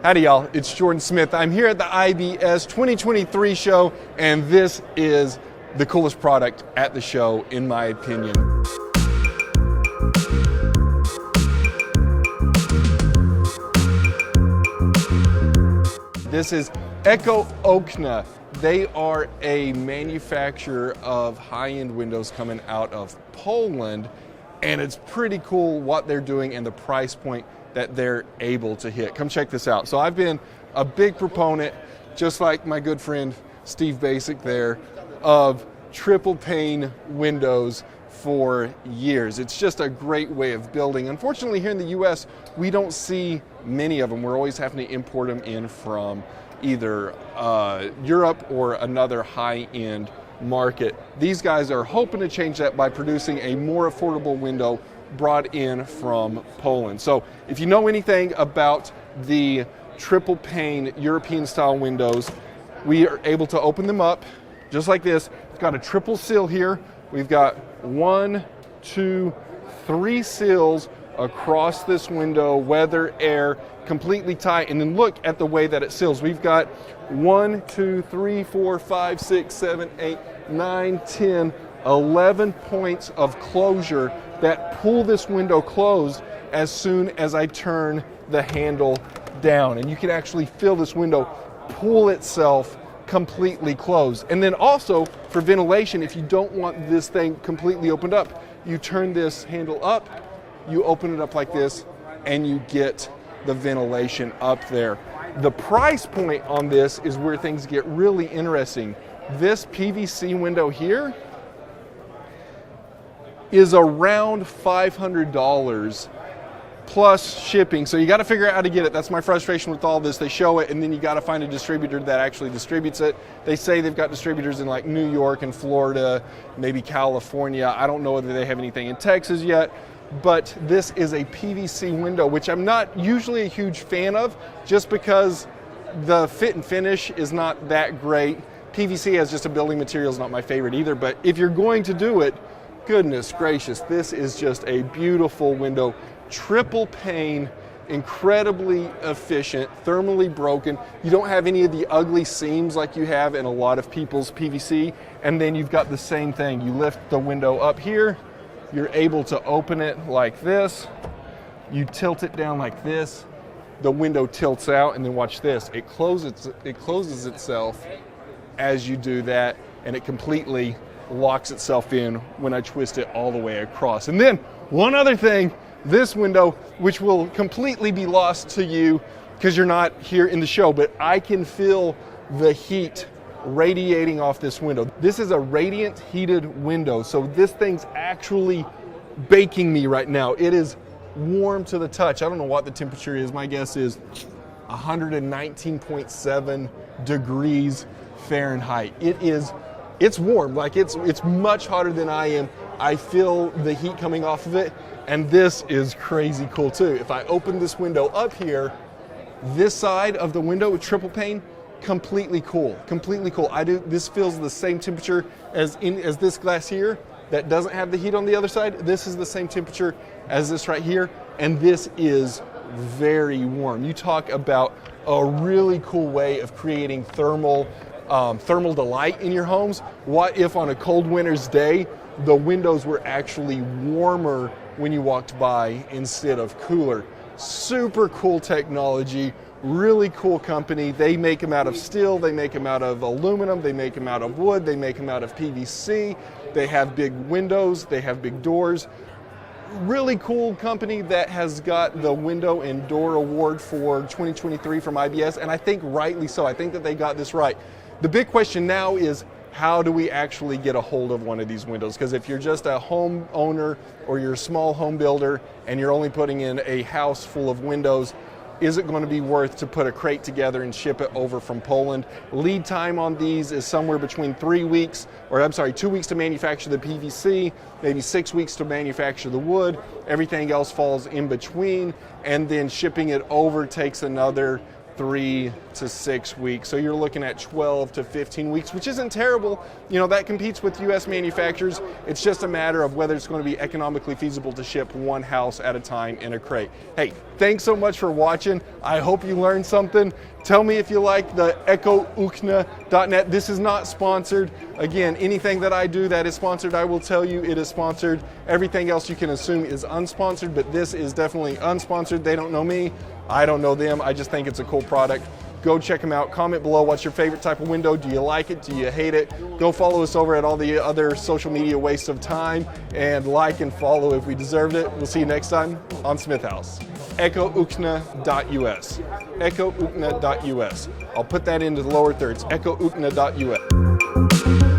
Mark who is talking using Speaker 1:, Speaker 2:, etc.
Speaker 1: Howdy y'all, it's Jordan Smith. I'm here at the IBS 2023 show, and this is the coolest product at the show, in my opinion. This is Eko Okna. They are a manufacturer of high-end windows coming out of Poland, and it's pretty cool what they're doing and the price point that they're able to hit. Come check this out. So I've been a big proponent, just like my good friend Steve Basic there, of triple pane windows for years. It's just a great way of building. Unfortunately, here in the US, we don't see many of them. We're always having to import them in from either Europe or another high-end market. These guys are hoping to change that by producing a more affordable window brought in from Poland. So if you know anything about the triple pane European style windows, we are able to open them up just like this. It's got a triple seal here. We've got 1, 2, 3 seals across this window, weather, air, completely tight. And then look at the way that it seals. We've got 1, 2, 3, 4, 5, 6, 7, 8, 9, 10, 11 points of closure that pull this window closed as soon as I turn the handle down. And you can actually feel this window pull itself completely closed. And then also for ventilation, if you don't want this thing completely opened up, you turn this handle up, you open it up like this, and you get the ventilation up there. The price point on this is where things get really interesting. This PVC window here is around $500 plus shipping. So you got to figure out how to get it. That's my frustration with all this. They show it and then you got to find a distributor that actually distributes it. They say they've got distributors in like New York and Florida, maybe California. I don't know whether they have anything in Texas yet, but this is a PVC window, which I'm not usually a huge fan of just because the fit and finish is not that great. PVC as just a building material is not my favorite either, but if you're going to do it, goodness gracious, this is just a beautiful window. Triple pane, incredibly efficient, thermally broken. You don't have any of the ugly seams like you have in a lot of people's PVC. And then you've got the same thing. You lift the window up here, you're able to open it like this. You tilt it down like this. The window tilts out, and then watch this. It closes itself as you do that, and it completely locks itself in when I twist it all the way across. And then one other thing, this window, which will completely be lost to you because you're not here in the show, but I can feel the heat radiating off this window. This is a radiant heated window, so this thing's actually baking me right now. It is warm to the touch. I don't know what the temperature is. My guess is 119.7 degrees Fahrenheit. It's warm, like it's much hotter than I am. I feel the heat coming off of it, and this is crazy cool too. If I open this window up here, this side of the window with triple pane, completely cool, completely cool. This feels the same temperature as this glass here that doesn't have the heat on the other side. This is the same temperature as this right here, and this is very warm. You talk about a really cool way of creating thermal delight in your homes. What if on a cold winter's day, the windows were actually warmer when you walked by instead of cooler? Super cool technology, really cool company. They make them out of steel, they make them out of aluminum, they make them out of wood, they make them out of PVC. They have big windows, they have big doors. Really cool company that has got the Window and Door Award for 2023 from IBS, and I think rightly so. I think that they got this right. The big question now is, how do we actually get a hold of one of these windows? Because if you're just a home owner or you're a small home builder and you're only putting in a house full of windows, is it going to be worth to put a crate together and ship it over from Poland? Lead time on these is somewhere between 2 weeks to manufacture the PVC, maybe 6 weeks to manufacture the wood. Everything else falls in between, and then shipping it over takes another 3 to 6 weeks. So you're looking at 12 to 15 weeks, which isn't terrible. You know, that competes with US manufacturers. It's just a matter of whether it's going to be economically feasible to ship one house at a time in a crate. Hey, thanks so much for watching. I hope you learned something. Tell me if you like the ekookna.net. This is not sponsored. Again, anything that I do that is sponsored, I will tell you it is sponsored. Everything else you can assume is unsponsored, but this is definitely unsponsored. They don't know me. I don't know them. I just think it's a cool product. Go check them out. Comment below what's your favorite type of window. Do you like it? Do you hate it? Go follow us over at all the other social media wastes of time, and like and follow if we deserved it. We'll see you next time on Smith House. Ekookna.us. Ekookna.us. I'll put that into the lower thirds. Ekookna.us.